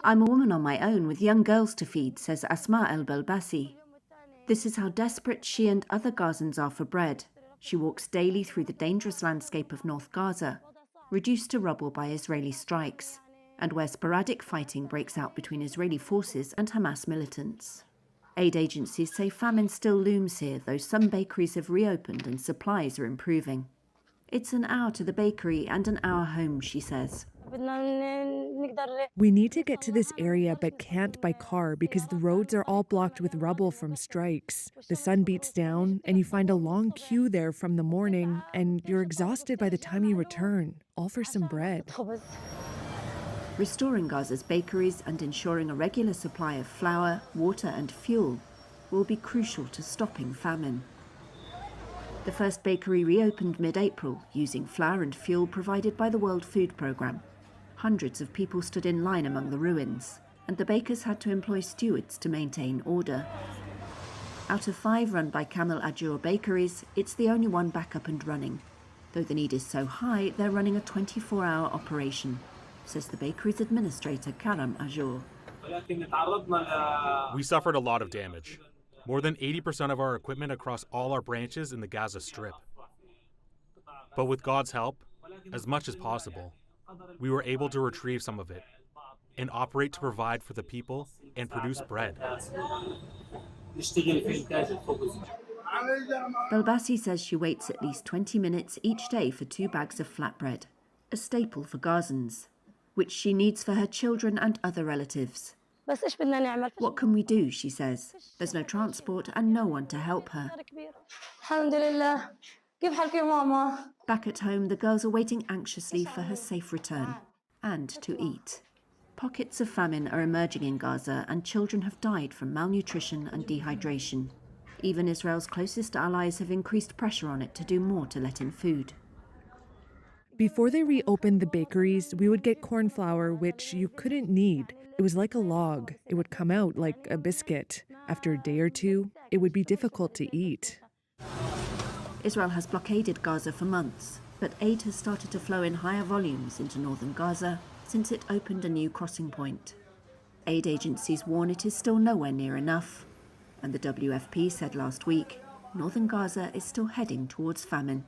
I'm a woman on my own with young girls to feed, says Asmaa al-Belbasi. This is how desperate she and other Gazans are for bread. She walks daily through the dangerous landscape of North Gaza, reduced to rubble by Israeli strikes, and where sporadic fighting breaks out between Israeli forces and Hamas militants. Aid agencies say famine still looms here, though some bakeries have reopened and supplies are improving. It's an hour to the bakery and an hour home, she says. We need to get to this area but can't by car because the roads are all blocked with rubble from strikes. The sun beats down and you find a long queue there from the morning and you're exhausted by the time you return, all for some bread. Restoring Gaza's bakeries and ensuring a regular supply of flour, water and fuel will be crucial to stopping famine. The first bakery reopened mid-April using flour and fuel provided by the World Food Programme. Hundreds of people stood in line among the ruins, and the bakers had to employ stewards to maintain order. Out of 5 run by Camel Ajur bakeries, it's the only one back up and running. Though the need is so high, they're running a 24-hour operation, says the bakery's administrator, Karam Ajur. We suffered a lot of damage. More than 80% of our equipment across all our branches in the Gaza Strip. But with God's help, as much as possible, we were able to retrieve some of it and operate to provide for the people and produce bread. Belbasi says she waits at least 20 minutes each day for 2 bags of flatbread, a staple for Gazans, which she needs for her children and other relatives. What can we do, she says. There's no transport and no one to help her. Back at home, the girls are waiting anxiously for her safe return and to eat. Pockets of famine are emerging in Gaza and children have died from malnutrition and dehydration. Even Israel's closest allies have increased pressure on it to do more to let in food. Before they reopened the bakeries, we would get corn flour, which you couldn't knead. It was like a log. It would come out like a biscuit. After a day or two, it would be difficult to eat. Israel has blockaded Gaza for months, but aid has started to flow in higher volumes into northern Gaza since it opened a new crossing point. Aid agencies warn it is still nowhere near enough, and the WFP said last week, northern Gaza is still heading towards famine.